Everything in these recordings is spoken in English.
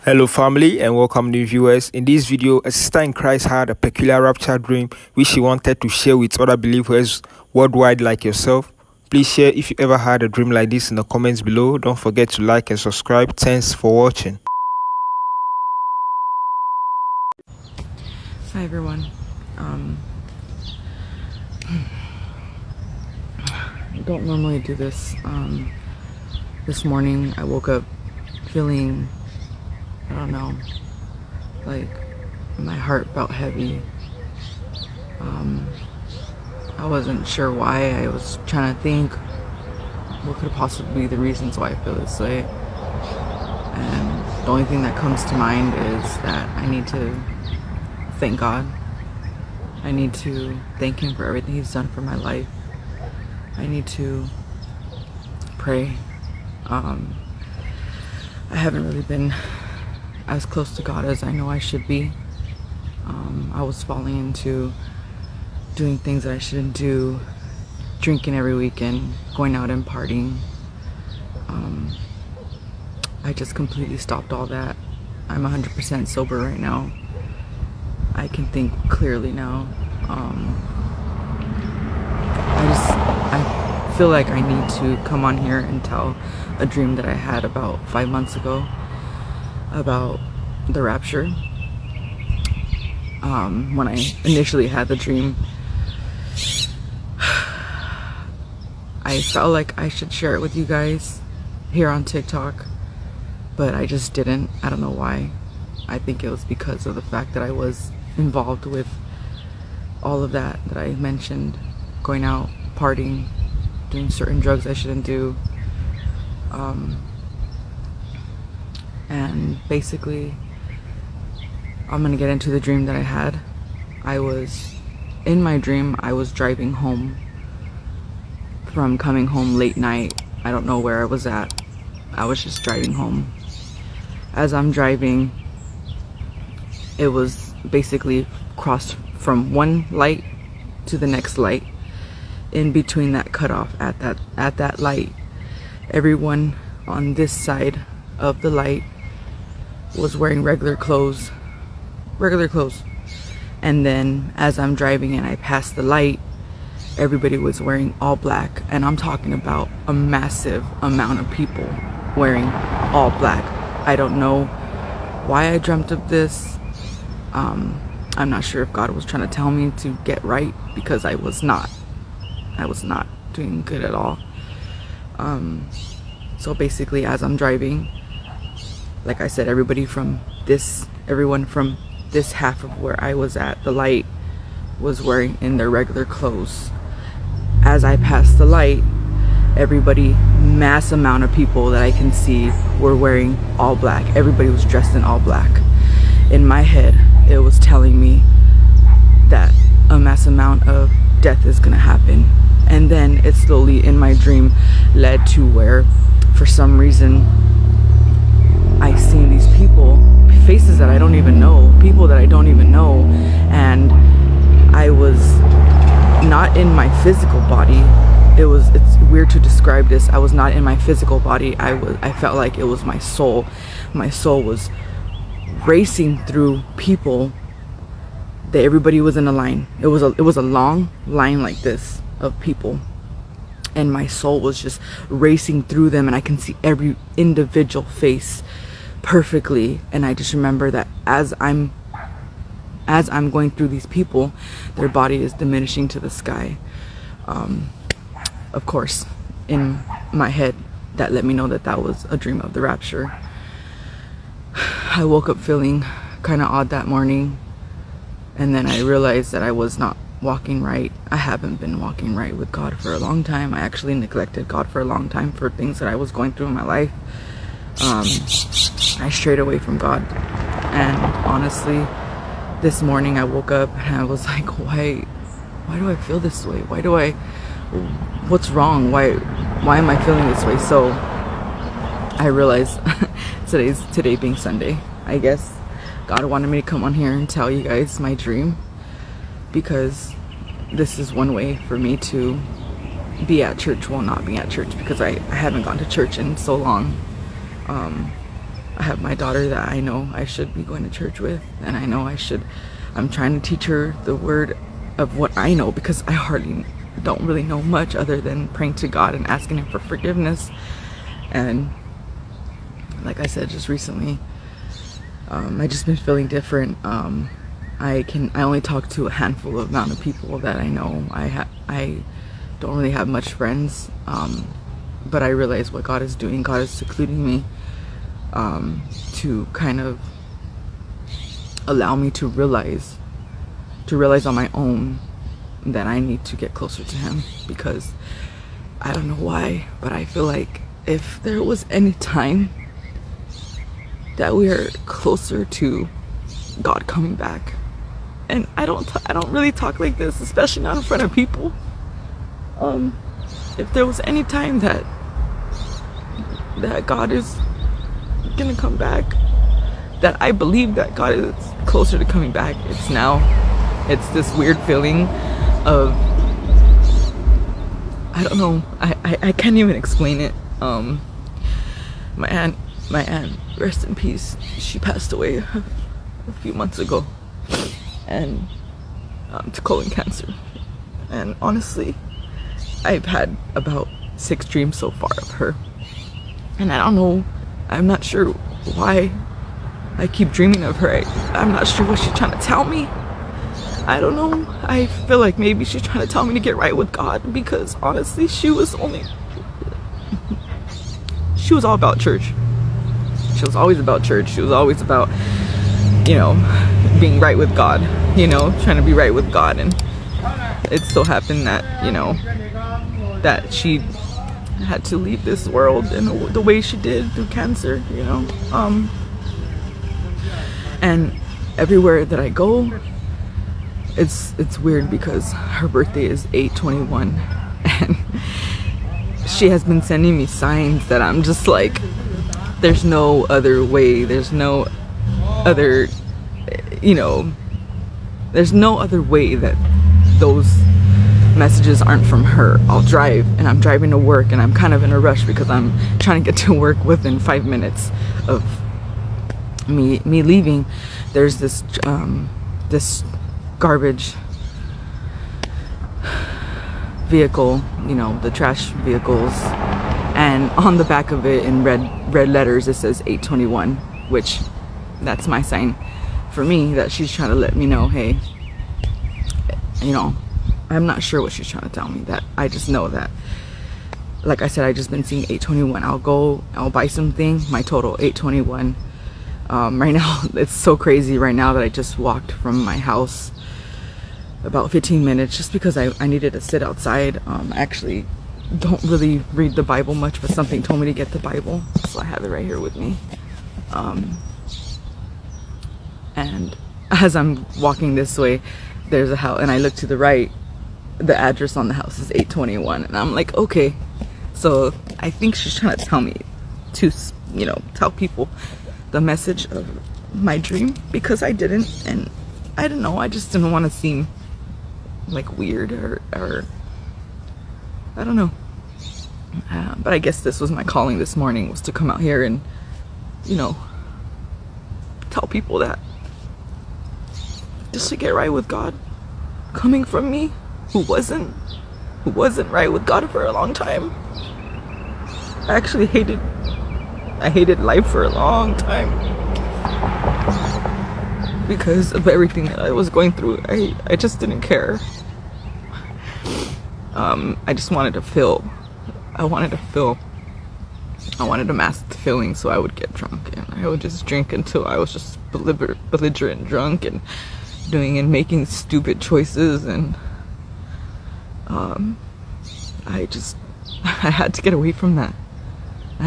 Hello family and welcome new viewers. In this video, a sister in Christ had a peculiar rapture dream which she wanted to share with other believers worldwide like yourself. Please share if you ever had a dream like this in the comments below. Don't forget to like and subscribe. Thanks for watching. Hi everyone. I don't normally do this. This morning I woke up feeling, I don't know, like my heart felt heavy. I wasn't sure why. I was trying to think what could possibly be the reasons why I feel this way. And the only thing that comes to mind is that I need to thank God. I need to thank Him for everything He's done for my life. I need to pray. I haven't really been as close to God as I know I should be. I was falling into doing things that I shouldn't do, drinking every weekend, going out and partying. I just completely stopped all that. I'm 100% sober right now. I can think clearly now. I feel like I need to come on here and tell a dream that I had about 5 months ago about the rapture. When I initially had the dream, I felt like I should share it with you guys here on TikTok, but I just didn't. I don't know why. I think it was because of the fact that I was involved with all of that I mentioned, going out, partying, doing certain drugs I shouldn't do. And basically, I'm gonna get into the dream that I had. In my dream, I was driving home from coming home late night. I don't know where I was at. I was just driving home. As I'm driving, it was basically crossed from one light to the next light. In between that cutoff at that light, everyone on this side of the light was wearing regular clothes. And then as I'm driving and I passed the light, everybody was wearing all black. And I'm talking about a massive amount of people wearing all black. I don't know why I dreamt of this. I'm not sure if God was trying to tell me to get right, because I was not doing good at all. So basically, as I'm driving, like I said, everyone from this half of where I was at the light was wearing in their regular clothes. As I passed the light, mass amount of people that I can see were wearing all black. Everybody was dressed in all black. In my head, it was telling me that a mass amount of death is gonna happen. And then it slowly, in my dream, led to where, for some reason, I seen these people, faces that I don't even know, people that I don't even know, and I was not in my physical body. It's weird to describe this. I was not in my physical body. I felt like it was my soul. My soul was racing through people. That everybody was in a line. It was a long line like this of people, and my soul was just racing through them, and I can see every individual face perfectly. And I just remember that as I'm going through these people, their body is diminishing to the sky. Of course, in my head, that let me know that was a dream of the rapture. I woke up feeling kind of odd that morning, and then I realized that I was not walking right. I haven't been walking right with God for a long time. I actually neglected God for a long time for things that I was going through in my life. I strayed away from God, and honestly, this morning I woke up and I was like, why do I feel this way? What's wrong? Why am I feeling this way? So I realized today being Sunday, I guess God wanted me to come on here and tell you guys my dream, because this is one way for me to be at church. Well, not be at church, because I haven't gone to church in so long. I have my daughter that I know I should be going to church with, and I know I'm trying to teach her the word of what I know, because I hardly don't really know much other than praying to God and asking him for forgiveness. And like I said just recently, I just been feeling different. I only talk to a handful of amount of people that I know. I don't really have much friends, but I realize what God is doing. God is secluding me to kind of allow me to realize on my own that I need to get closer to him, because I don't know why, but I feel like if there was any time that we are closer to God coming back, and I don't really talk like this, especially not in front of people. If there was any time that God is gonna come back, that I believe that God is closer to coming back, it's now. It's this weird feeling of, I don't know, I can't even explain it. My aunt, rest in peace, she passed away a few months ago, and to colon cancer. And honestly, I've had about 6 dreams so far of her, and I don't know, I'm not sure why I keep dreaming of her. I'm not sure what she's trying to tell me. I don't know. I feel like maybe she's trying to tell me to get right with God, because honestly, she was all about church. She was always about church. She was always about, being right with God, trying to be right with God. And it so happened that, that she had to leave this world in the way she did through cancer, and everywhere that I go, it's weird, because her birthday is 8/21, and she has been sending me signs that I'm just like, there's no other way, there's no other way that those messages aren't from her. I'll drive, and I'm driving to work, and I'm kind of in a rush because I'm trying to get to work within 5 minutes of me leaving. There's this garbage vehicle, the trash vehicles, and on the back of it in red letters it says 8/21, which that's my sign for me that she's trying to let me know, hey, I'm not sure what she's trying to tell me. That I just know that, like I said, I just been seeing 8/21. I'll buy something, my total 8/21. Right now it's so crazy right now that I just walked from my house about 15 minutes just because I needed to sit outside. I actually don't really read the Bible much, but something told me to get the Bible, so I have it right here with me. And as I'm walking this way, there's a house, and I look to the right, the address on the house is 8/21, and I'm like, okay, so I think she's trying to tell me to, tell people the message of my dream, because I didn't, and I don't know, I just didn't want to seem like weird or I don't know, but I guess this was my calling this morning, was to come out here and tell people that, just to get right with God, coming from me who wasn't right with God for a long time. I actually hated life for a long time because of everything that I was going through. I just didn't care. I just wanted to feel. I wanted to mask the feeling, so I would get drunk, and I would just drink until I was just belligerent drunk and doing and making stupid choices, and I had to get away from that. I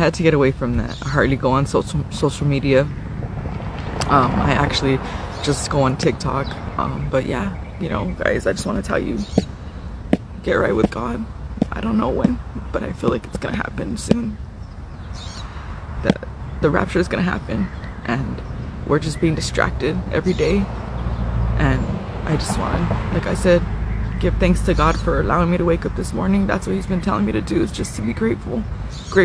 hardly go on social media. I actually just go on TikTok. But yeah, guys, I just want to tell you, get right with God. I don't know when, but I feel like it's gonna happen soon. The rapture is gonna happen, and we're just being distracted every day. And I just want to, like I said, give thanks to God for allowing me to wake up this morning. That's what he's been telling me to do, is just to be grateful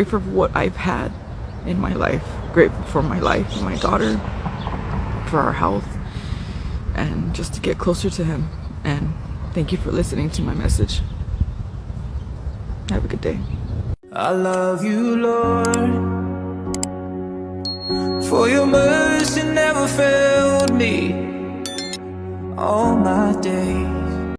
for what I've had, in my life. Grateful for my life, for my daughter, for our health, and just to get closer to Him. And thank you for listening to my message. Have a good day. I love you, Lord, for your mercy never failed me all my days.